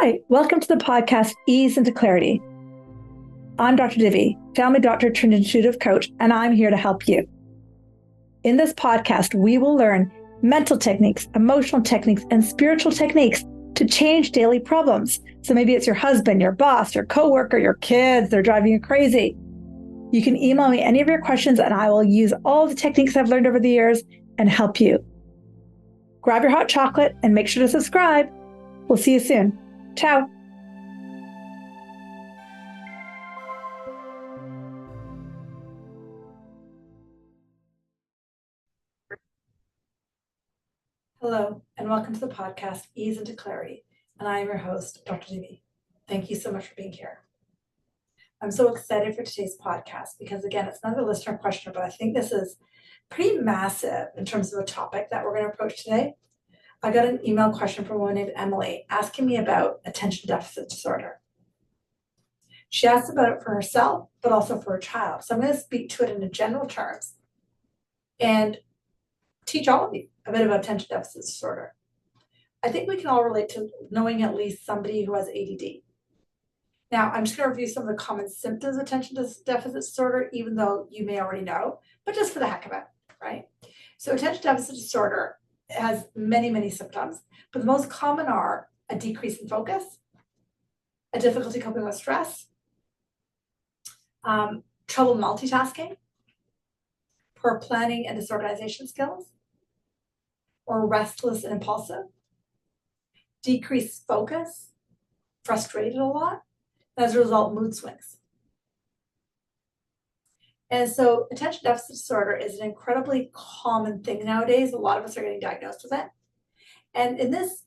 Hi, welcome to the podcast Ease into Clarity. I'm Dr. Divi, family doctor turned intuitive coach, and I'm here to help you. In this podcast, we will learn mental techniques, emotional techniques, and spiritual techniques to change daily problems. So maybe it's your husband, your boss, your coworker, your kids, they're driving you crazy. You can email me any of your questions and I will use all the techniques I've learned over the years and help you. Grab your hot chocolate and make sure to subscribe. We'll see you soon. Ciao. Hello, and welcome to the podcast, Ease into Clarity. And I am your host, Dr. Divi. Thank you so much for being here. I'm so excited for today's podcast because, again, it's not a listener question, but I think this is pretty massive in terms of a topic that we're going to approach today. I got an email question from a woman named Emily asking me about attention deficit disorder. She asked about it for herself, but also for her child. So I'm going to speak to it in general terms and teach all of you a bit about attention deficit disorder. I think we can all relate to knowing at least somebody who has ADD. Now, I'm just going to review some of the common symptoms of attention deficit disorder, even though you may already know, but just for the heck of it, right? So attention deficit disorder has many, many symptoms, but the most common are a decrease in focus, a difficulty coping with stress, trouble multitasking, poor planning and disorganization skills, or restless and impulsive, decreased focus, frustrated a lot, and as a result, mood swings. And so attention deficit disorder is an incredibly common thing nowadays. A lot of us are getting diagnosed with it. And in this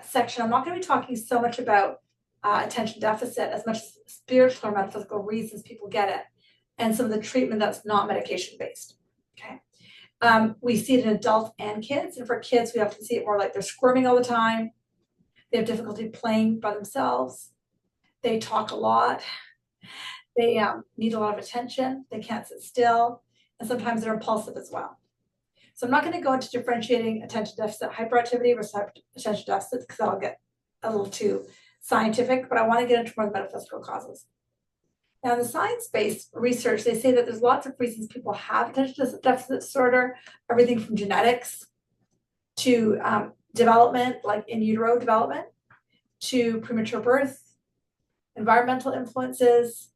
section, I'm not going to be talking so much about attention deficit as much as spiritual or metaphysical reasons people get it and some of the treatment that's not medication-based, okay? We see it in adults and kids. And for kids, we often see it more like they're squirming all the time. They have difficulty playing by themselves. They talk a lot. They need a lot of attention. They can't sit still. And sometimes they're impulsive as well. So I'm not going to go into differentiating attention deficit hyperactivity versus attention deficit because that'll get a little too scientific, but I want to get into more of the metaphysical causes. Now, in the science-based research, they say that there's lots of reasons people have attention deficit disorder, everything from genetics to development, like in utero development, to premature birth, environmental influences,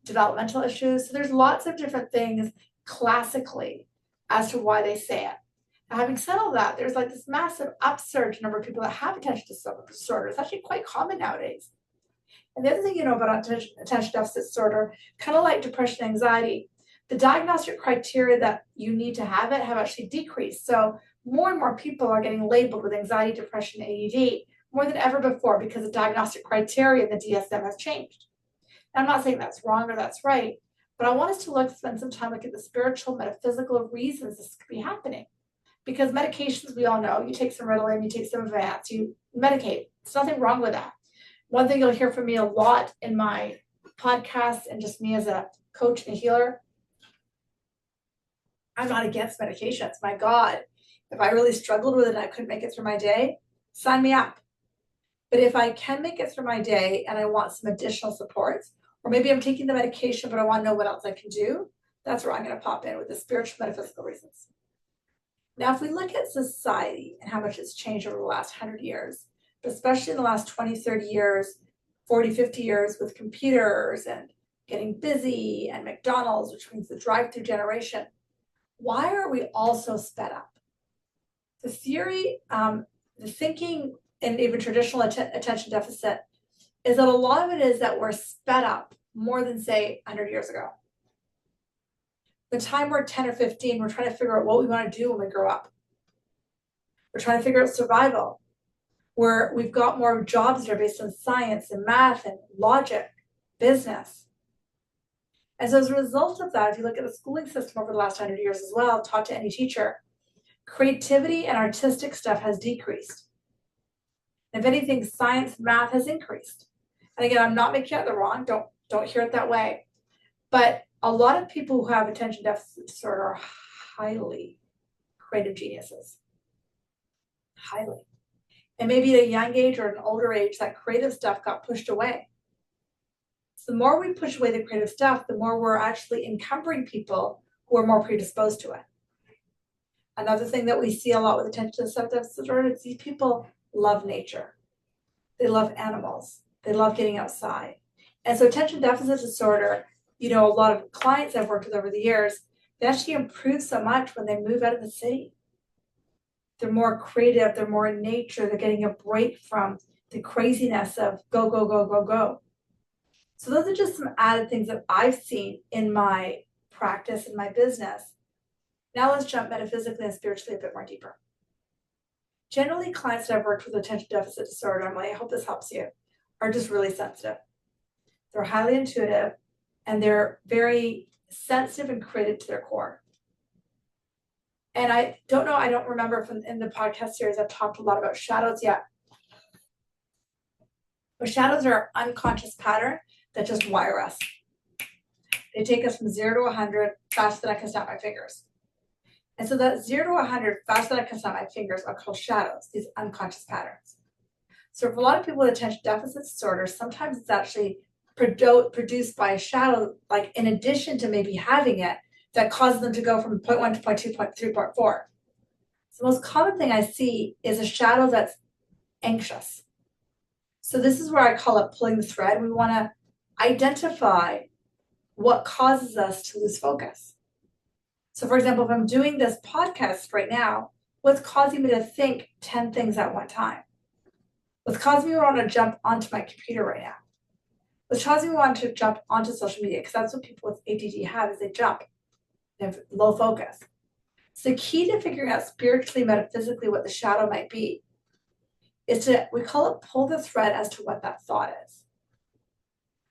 developmental issues. So there's lots of different things classically as to why they say it. Now, having said all that, there's like this massive upsurge number of people that have attention disorder. It's actually quite common nowadays. And the other thing you know about attention deficit disorder, kind of like depression and anxiety, the diagnostic criteria that you need to have it have actually decreased. So more and more people are getting labeled with anxiety, depression, ADD more than ever before because the diagnostic criteria in the DSM has changed. Now, I'm not saying that's wrong or that's right, but I want us to spend some time looking at the spiritual, metaphysical reasons this could be happening. Because medications, we all know, you take some Ritalin, you take some Advance, you medicate. There's nothing wrong with that. One thing you'll hear from me a lot in my podcasts and just me as a coach and a healer, I'm not against medications. My God, if I really struggled with it and I couldn't make it through my day, sign me up. But if I can make it through my day and I want some additional supports, or maybe I'm taking the medication, but I want to know what else I can do, that's where I'm going to pop in with the spiritual metaphysical reasons. Now, if we look at society and how much it's changed over the last 100 years, but especially in the last 20, 30 years, 40, 50 years with computers and getting busy and McDonald's, which means the drive-through generation, why are we all so sped up? The theory, the thinking in even traditional attention deficit is that a lot of it is that we're sped up more than, say, 100 years ago. The time we're 10 or 15, we're trying to figure out what we want to do when we grow up. We're trying to figure out survival. We've got more jobs that are based on science and math and logic, business. And so as a result of that, if you look at the schooling system over the last 100 years as well, taught to any teacher, creativity and artistic stuff has decreased. If anything, science, math has increased. And again, I'm not making it the wrong, don't hear it that way. But a lot of people who have attention deficit disorder are highly creative geniuses. Highly. And maybe at a young age or an older age, that creative stuff got pushed away. So the more we push away the creative stuff, the more we're actually encumbering people who are more predisposed to it. Another thing that we see a lot with attention deficit disorder is these people love nature. They love animals. They love getting outside. And so attention deficit disorder, a lot of clients I've worked with over the years, they actually improve so much when they move out of the city. They're more creative, they're more in nature, they're getting a break from the craziness of go, go, go, go, go. So those are just some added things that I've seen in my practice, in my business. Now let's jump metaphysically and spiritually a bit more deeper. Generally, clients that I've worked with attention deficit disorder, Emily, I hope this helps you, are just really sensitive. They're highly intuitive, and they're very sensitive and creative to their core. And I don't remember if in the podcast series I've talked a lot about shadows yet. But shadows are unconscious pattern that just wire us. They take us from 0 to 100 faster than I can snap my fingers. And so that 0 to 100 faster than I can snap my fingers are called shadows, these unconscious patterns. So for a lot of people with attention deficit disorder, sometimes it's actually produced by a shadow, like in addition to maybe having it, that causes them to go from point 1 to point 2, point 3, point 4. So the most common thing I see is a shadow that's anxious. So this is where I call it pulling the thread. We want to identify what causes us to lose focus. So for example, if I'm doing this podcast right now, what's causing me to think 10 things at one time? What's causing me to want to jump onto my computer right now? What's causing me to want to jump onto social media? Because that's what people with ADHD have, is they jump. They have low focus. So the key to figuring out spiritually, metaphysically, what the shadow might be is we call it pull the thread as to what that thought is.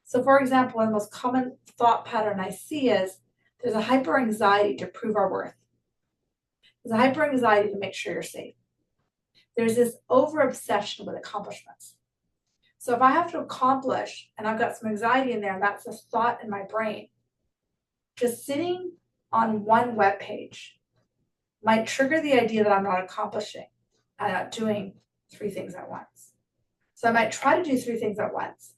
So for example, one of the most common thought pattern I see is there's a hyper anxiety to prove our worth. There's a hyper anxiety to make sure you're safe. There's this over obsession with accomplishments. So if I have to accomplish and I've got some anxiety in there, and that's a thought in my brain, just sitting on one web page might trigger the idea that I'm not accomplishing. I'm not doing 3 things at once. So I might try to do 3 things at once.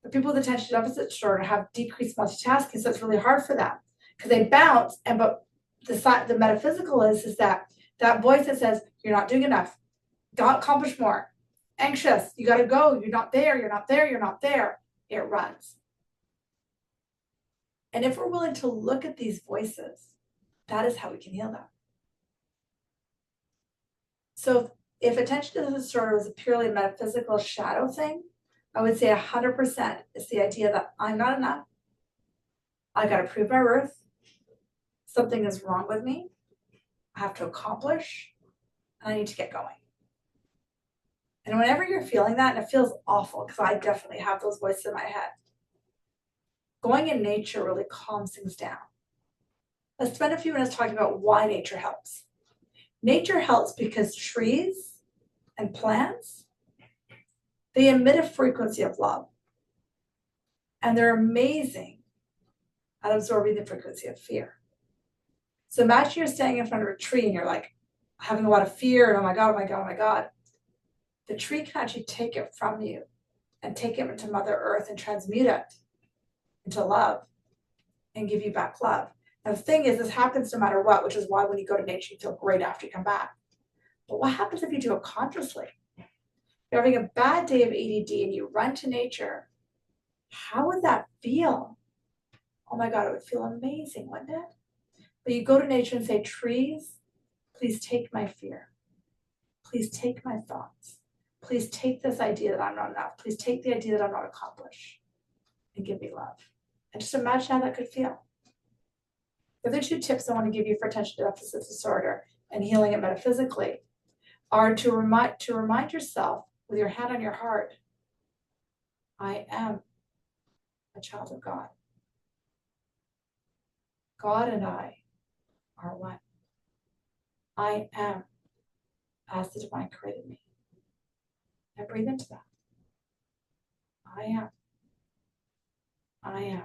But people with attention deficit disorder have decreased multitasking, so it's really hard for them because they bounce. But the metaphysical is that voice that says you're not doing enough, don't accomplish more, anxious, you got to go, you're not there, you're not there, you're not there. It runs. And if we're willing to look at these voices, that is how we can heal them. So if attention deficit disorder was a purely metaphysical shadow thing, I would say 100% is the idea that I'm not enough. I got to prove my worth. Something is wrong with me. I have to accomplish, and I need to get going. And whenever you're feeling that, and it feels awful because I definitely have those voices in my head, going in nature really calms things down. Let's spend a few minutes talking about why nature helps. Nature helps because trees and plants, they emit a frequency of love. And they're amazing at absorbing the frequency of fear. So imagine you're standing in front of a tree and you're like having a lot of fear and oh my God, oh my God, oh my God. The tree can actually take it from you and take it into Mother Earth and transmute it into love and give you back love. And the thing is, this happens no matter what, which is why when you go to nature, you feel great after you come back. But what happens if you do it consciously? You're having a bad day of ADD and you run to nature. How would that feel? Oh my God, it would feel amazing, wouldn't it? But you go to nature and say, trees, please take my fear. Please take my thoughts. Please take this idea that I'm not enough. Please take the idea that I'm not accomplished and give me love. And just imagine how that could feel. The other 2 tips I want to give you for attention deficit disorder and healing it metaphysically are to remind yourself with your hand on your heart, I am a child of God. God and I are one. I am as the divine created me. And breathe into that. I am. I am.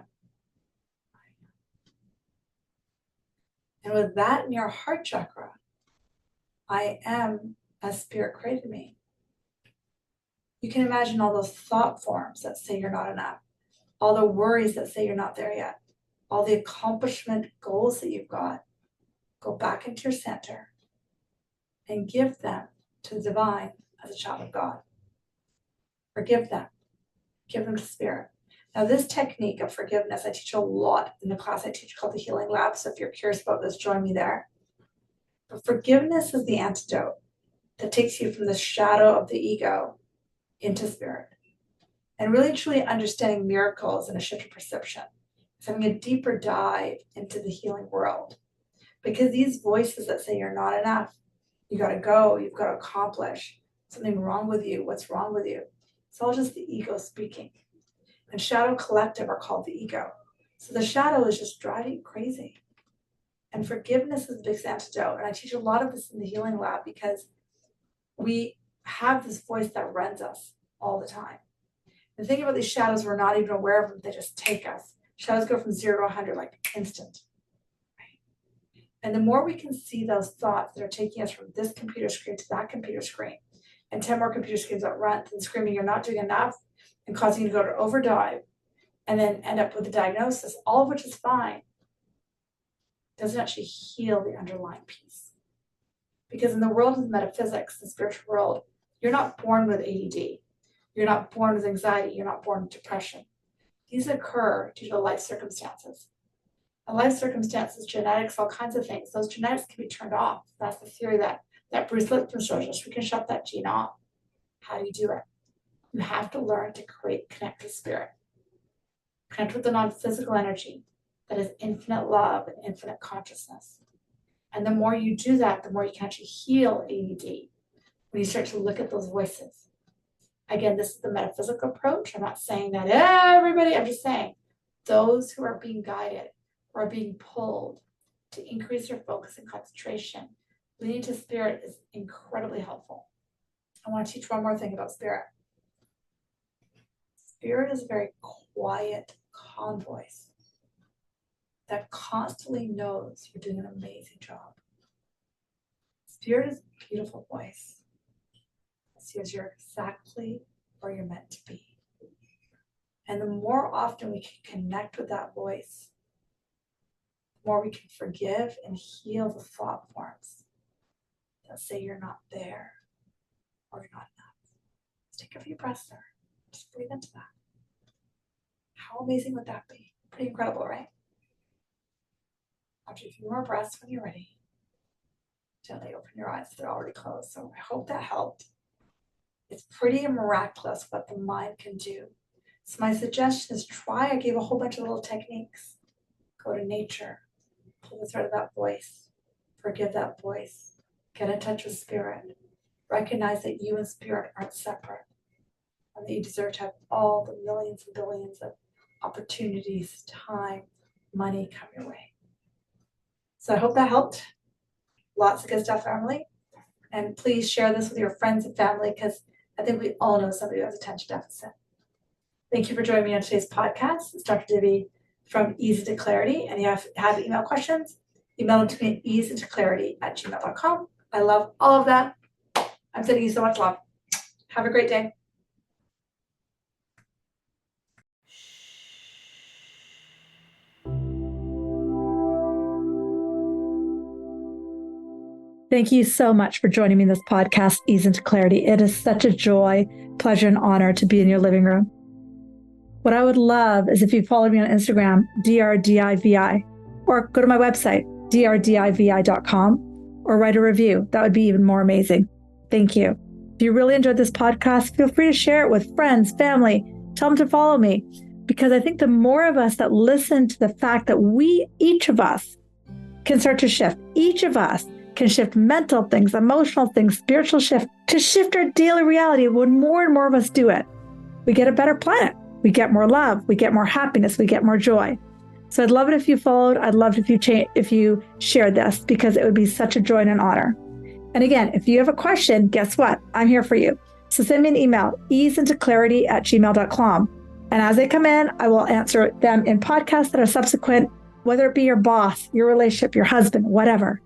And with that in your heart chakra, I am as spirit created me. You can imagine all those thought forms that say you're not enough, all the worries that say you're not there yet, all the accomplishment goals that you've got. Go back into your center and give them to the divine as a child of God. Forgive them. Give them to Spirit. Now, this technique of forgiveness, I teach a lot in the class I teach called the Healing Lab. So if you're curious about this, join me there. But forgiveness is the antidote that takes you from the shadow of the ego into Spirit. And really truly understanding miracles and a shift of perception. It's having a deeper dive into the healing world. Because these voices that say you're not enough, you got to go, you've got to accomplish, something wrong with you, what's wrong with you? It's all just the ego speaking. And shadow collective are called the ego. So the shadow is just driving you crazy. And forgiveness is the big antidote. And I teach a lot of this in the Healing Lab because we have this voice that runs us all the time. And thinking about these shadows, we're not even aware of them, they just take us. Shadows go from 0 to 100 like instant. And the more we can see those thoughts that are taking us from this computer screen to that computer screen, and 10 more computer screens at once, and screaming you're not doing enough, and causing you to go to overdrive, and then end up with a diagnosis, all of which is fine, doesn't actually heal the underlying piece. Because in the world of metaphysics, the spiritual world, you're not born with ADD. You're not born with anxiety. You're not born with depression. These occur due to life circumstances. And life circumstances, genetics, all kinds of things. Those genetics can be turned off. That's the theory that Bruce Lipton shows us. We can shut that gene off. How do you do it? You have to learn to connect with Spirit. Connect with the non-physical energy that is infinite love and infinite consciousness. And the more you do that, the more you can actually heal ADD when you start to look at those voices. Again, this is the metaphysical approach. I'm not saying that everybody, I'm just saying those who are being guided or are being pulled to increase their focus and concentration, leading to Spirit is incredibly helpful. I want to teach one more thing about Spirit. Spirit is a very quiet, calm voice that constantly knows you're doing an amazing job. Spirit is a beautiful voice. It says you're exactly where you're meant to be. And the more often we can connect with that voice, the more we can forgive and heal the thought forms that say you're not there or you're not enough. Let's take a few breaths there. Just breathe into that. How amazing would that be? Pretty incredible, right? After a few more breaths when you're ready, gently open your eyes. They're already closed, so I hope that helped. It's pretty miraculous what the mind can do. So my suggestion is try. I gave a whole bunch of little techniques. Go to nature, pull the thread of that voice, forgive that voice, get in touch with Spirit, recognize that you and Spirit aren't separate, and that you deserve to have all the millions and billions of opportunities, time, money come your way. So I hope that helped. Lots of good stuff, family. And please share this with your friends and family because I think we all know somebody who has attention deficit. Thank you for joining me on today's podcast. It's Dr. Divi from Easy to Clarity. And if you have email questions, email them to me at easytoclarity@gmail.com. I love all of that. I'm sending you so much love. Have a great day. Thank you so much for joining me in this podcast, Ease into Clarity. It is such a joy, pleasure, and honor to be in your living room. What I would love is if you follow me on Instagram, drdivi, or go to my website, drdivi.com, or write a review. That would be even more amazing. Thank you. If you really enjoyed this podcast, feel free to share it with friends, family, tell them to follow me, because I think the more of us that listen to the fact that each of us can start to shift, each of us can shift mental things, emotional things, spiritual shift, to shift our daily reality. When more and more of us do it, we get a better planet. We get more love. We get more happiness. We get more joy. So I'd love it if you followed. I'd love it if you shared this, because it would be such a joy and an honor. And again, if you have a question, guess what? I'm here for you. So send me an email, easeintoclarity@gmail.com. And as they come in, I will answer them in podcasts that are subsequent, whether it be your boss, your relationship, your husband, whatever.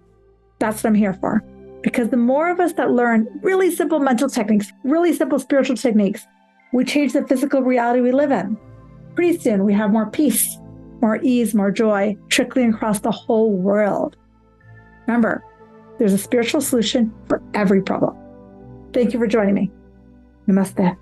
That's what I'm here for. Because the more of us that learn really simple mental techniques, really simple spiritual techniques, we change the physical reality we live in. Pretty soon we have more peace, more ease, more joy trickling across the whole world. Remember, there's a spiritual solution for every problem. Thank you for joining me. Namaste.